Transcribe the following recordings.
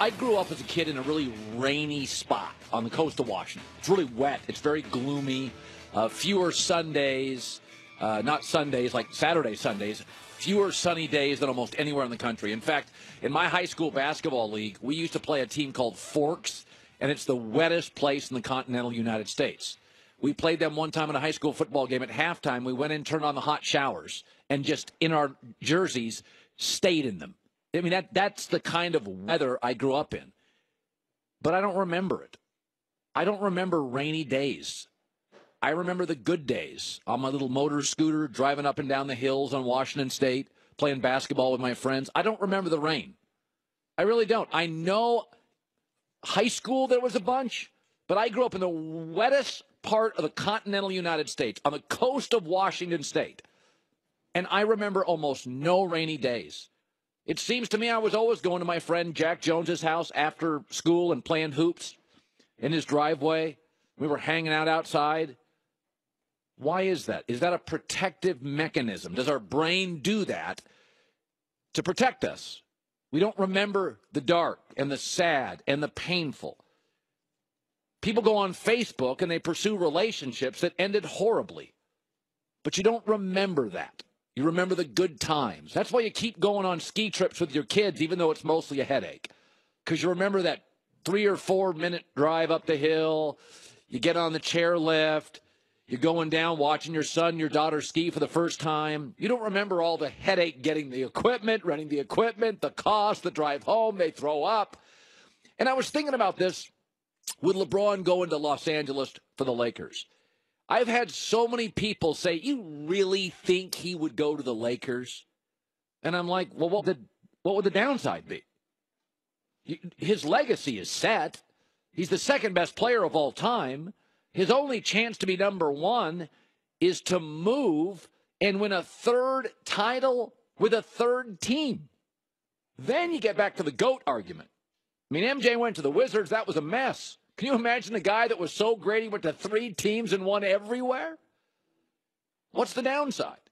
I grew up as a kid in a really rainy spot on the coast of Washington. It's really wet. It's very gloomy. Fewer Sundays, not Sundays, like Saturday Sundays, fewer sunny days than almost anywhere in the country. In fact, in my high school basketball league, we used to play a team called Forks, and it's the wettest place in the continental United States. We played them one time in a high school football game. At halftime, we went in, turned on the hot showers, and just in our jerseys stayed in them. I mean, that's the kind of weather I grew up in. But I don't remember it. I don't remember rainy days. I remember the good days on my little motor scooter, driving up and down the hills on Washington State, playing basketball with my friends. I don't remember the rain. I really don't. I know high school there was a bunch, but I grew up in the wettest part of the continental United States, on the coast of Washington State. And I remember almost no rainy days. It seems to me I was always going to my friend Jack Jones's house after school and playing hoops in his driveway. We were hanging out outside. Why is that? Is that a protective mechanism? Does our brain do that to protect us? We don't remember the dark and the sad and the painful. People go on Facebook and they pursue relationships that ended horribly. But you don't remember that. You remember the good times. That's why you keep going on ski trips with your kids, even though it's mostly a headache. Because you remember that 3 or 4 minute drive up the hill. You get on the chairlift. You're going down, watching your son, your daughter ski for the first time. You don't remember all the headache getting the equipment, renting the equipment, the cost, the drive home, they throw up. And I was thinking about this with LeBron going to Los Angeles for the Lakers. I've had so many people say, you really think he would go to the Lakers? And I'm like, well, what would the downside be? His legacy is set. He's the second best player of all time. His only chance to be number one is to move and win a third title with a third team. Then you get back to the GOAT argument. I mean, MJ went to the Wizards. That was a mess. Can you imagine a guy that was so great he went to 3 teams and won everywhere? What's the downside?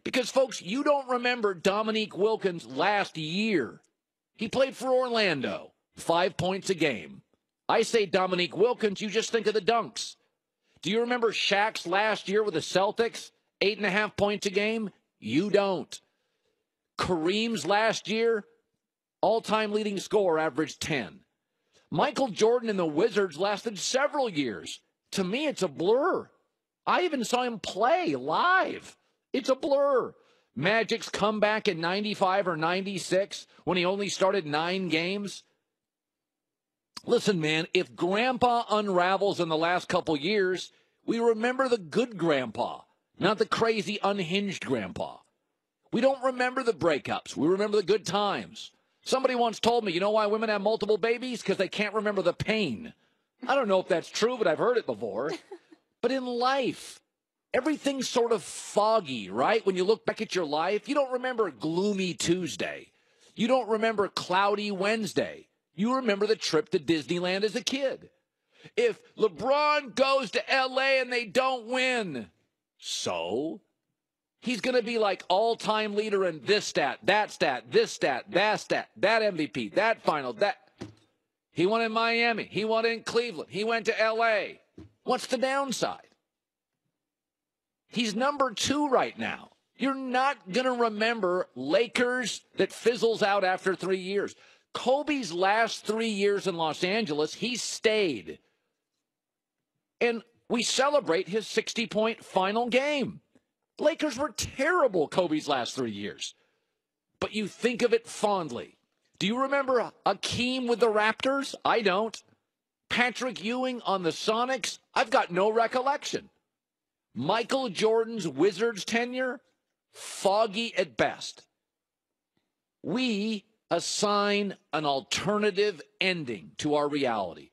Because, folks, you don't remember Dominique Wilkins last year. He played for Orlando, 5 points a game. I say Dominique Wilkins, you just think of the dunks. Do you remember Shaq's last year with the Celtics, 8.5 points a game? You don't. Kareem's last year, all-time leading scorer, averaged 10. Michael Jordan and the Wizards lasted several years. To me, it's a blur. I even saw him play live. It's a blur. Magic's comeback in 95 or 96 when he only started 9 games. Listen, man, if Grandpa unravels in the last couple years, we remember the good Grandpa, not the crazy, unhinged Grandpa. We don't remember the breakups. We remember the good times. Somebody once told me, you know why women have multiple babies? Because they can't remember the pain. I don't know if that's true, but I've heard it before. But in life, everything's sort of foggy, right? When you look back at your life, you don't remember gloomy Tuesday. You don't remember cloudy Wednesday. You remember the trip to Disneyland as a kid. If LeBron goes to L.A. and they don't win, so he's going to be like all-time leader in this stat, this stat, that MVP, that final, that. He won in Miami. He won in Cleveland. He went to L.A. What's the downside? He's number 2 right now. You're not going to remember Lakers that fizzles out after 3 years. Kobe's last 3 years in Los Angeles, he stayed. And we celebrate his 60-point final game. Lakers were terrible Kobe's last 3 years. But you think of it fondly. Do you remember Akeem with the Raptors? I don't. Patrick Ewing on the Sonics? I've got no recollection. Michael Jordan's Wizards tenure? Foggy at best. We assign an alternative ending to our reality.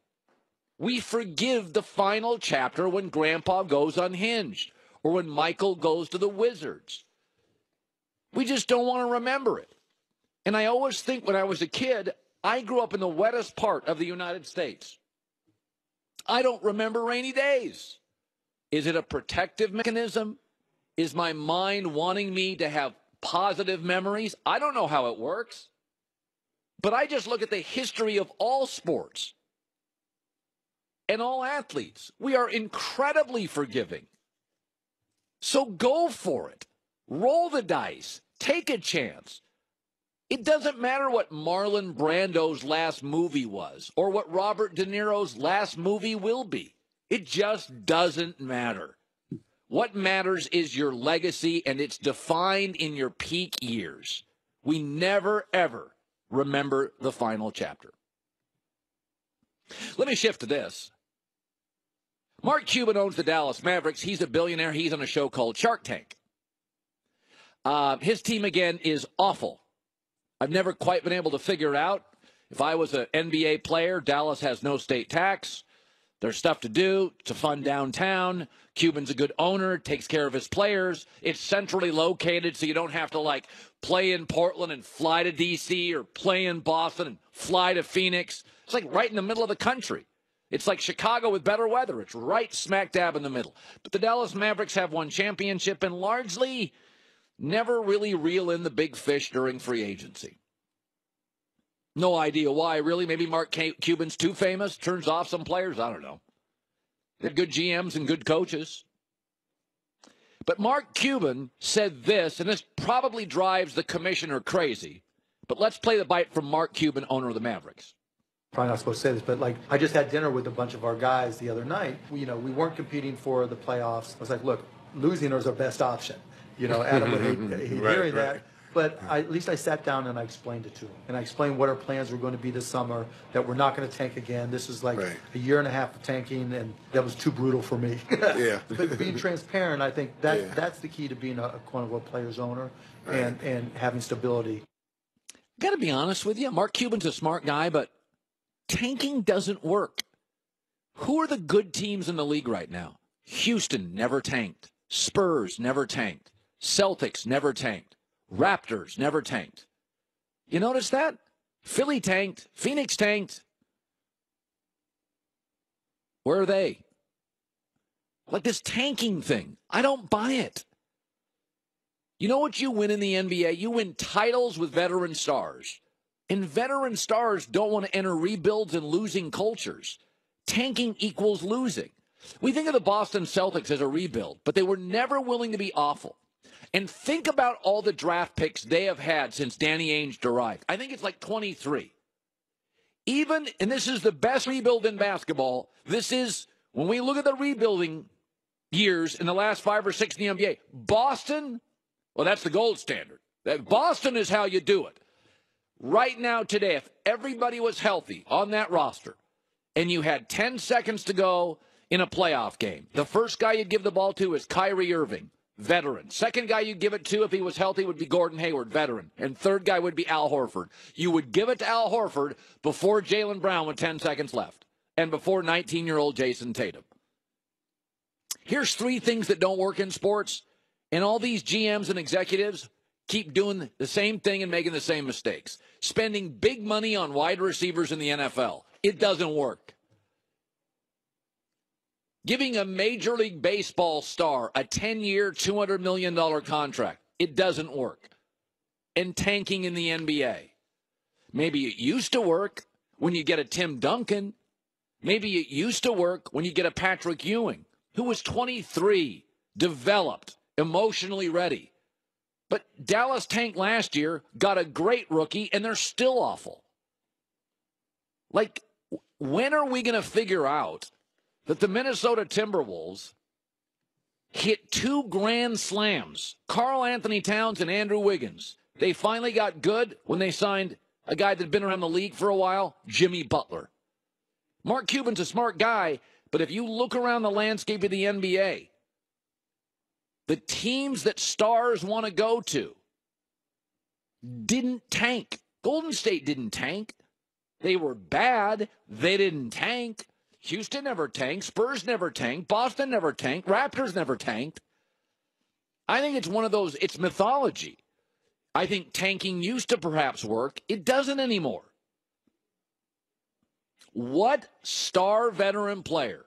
We forgive the final chapter when Grandpa goes unhinged or when Michael goes to the Wizards. We just don't want to remember it. And I always think when I was a kid, I grew up in the wettest part of the United States. I don't remember rainy days. Is it a protective mechanism? Is my mind wanting me to have positive memories? I don't know how it works. But I just look at the history of all sports and all athletes. We are incredibly forgiving. So go for it. Roll the dice. Take a chance. It doesn't matter what Marlon Brando's last movie was or what Robert De Niro's last movie will be. It just doesn't matter. What matters is your legacy, and it's defined in your peak years. We never, ever remember the final chapter. Let me shift to this. Mark Cuban owns the Dallas Mavericks. He's a billionaire. He's on a show called Shark Tank. His team, again, is awful. I've never quite been able to figure out. If I was an NBA player, Dallas has no state tax. There's stuff to do to fund downtown. Cuban's a good owner, takes care of his players. It's centrally located, so you don't have to, play in Portland and fly to D.C. or play in Boston and fly to Phoenix. It's right in the middle of the country. It's like Chicago with better weather. It's right smack dab in the middle. But the Dallas Mavericks have won championship and largely never really reel in the big fish during free agency. No idea why, really. Maybe Mark Cuban's too famous, turns off some players. I don't know. They're good GMs and good coaches. But Mark Cuban said this, and this probably drives the commissioner crazy. But let's play the bite from Mark Cuban, owner of the Mavericks. Probably not supposed to say this, but I just had dinner with a bunch of our guys the other night. We weren't competing for the playoffs. I was like, look, losing is our best option. Adam would hate hearing that. But at least I sat down and I explained it to him. And I explained what our plans were going to be this summer, that we're not going to tank again. This is a year and a half of tanking, and that was too brutal for me. Yeah. But being transparent, I think that's the key to being a quote-unquote player's owner and having stability. Got to be honest with you. Mark Cuban's a smart guy, but tanking doesn't work. Who are the good teams in the league right now? Houston never tanked. Spurs never tanked. Celtics never tanked. Raptors never tanked. You notice that? Philly tanked. Phoenix tanked. Where are they? This tanking thing. I don't buy it. You know what you win in the NBA? You win titles with veteran stars. And veteran stars don't want to enter rebuilds and losing cultures. Tanking equals losing. We think of the Boston Celtics as a rebuild, but they were never willing to be awful. And think about all the draft picks they have had since Danny Ainge arrived. I think it's 23. And this is the best rebuild in basketball. This is, when we look at the rebuilding years in the last 5 or 6 in the NBA, Boston, well, that's the gold standard. Boston is how you do it. Right now, today, if everybody was healthy on that roster and you had 10 seconds to go in a playoff game, the first guy you'd give the ball to is Kyrie Irving, veteran. Second guy you'd give it to if he was healthy would be Gordon Hayward, veteran. And third guy would be Al Horford. You would give it to Al Horford before Jaylen Brown with 10 seconds left and before 19-year-old Jason Tatum. Here's 3 things that don't work in sports, and all these GMs and executives keep doing the same thing and making the same mistakes. Spending big money on wide receivers in the NFL. It doesn't work. Giving a Major League Baseball star a 10-year, $200 million contract. It doesn't work. And tanking in the NBA. Maybe it used to work when you get a Tim Duncan. Maybe it used to work when you get a Patrick Ewing, who was 23, developed, emotionally ready. But Dallas tanked last year, got a great rookie, and they're still awful. When are we going to figure out that the Minnesota Timberwolves hit 2 grand slams, Karl Anthony Towns and Andrew Wiggins? They finally got good when they signed a guy that had been around the league for a while, Jimmy Butler. Mark Cuban's a smart guy, but if you look around the landscape of the NBA, the teams that stars want to go to didn't tank. Golden State didn't tank. They were bad. They didn't tank. Houston never tanked. Spurs never tanked. Boston never tanked. Raptors never tanked. I think it's one of those, it's mythology. I think tanking used to perhaps work. It doesn't anymore. What star veteran player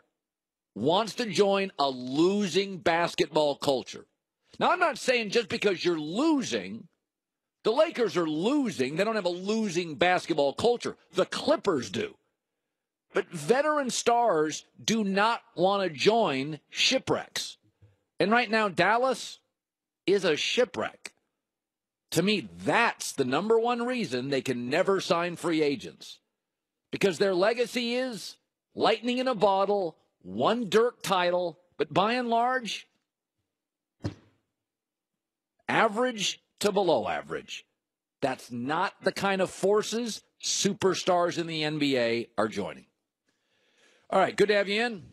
wants to join a losing basketball culture? Now, I'm not saying just because you're losing The Lakers are losing. They don't have a losing basketball culture. The Clippers do. But veteran stars do not want to join shipwrecks. And right now, Dallas is a shipwreck. To me, that's the number one reason they can never sign free agents. Because their legacy is lightning in a bottle, one Dirk title, but by and large, average to below average. That's not the kind of forces superstars in the NBA are joining. All right, good to have you in.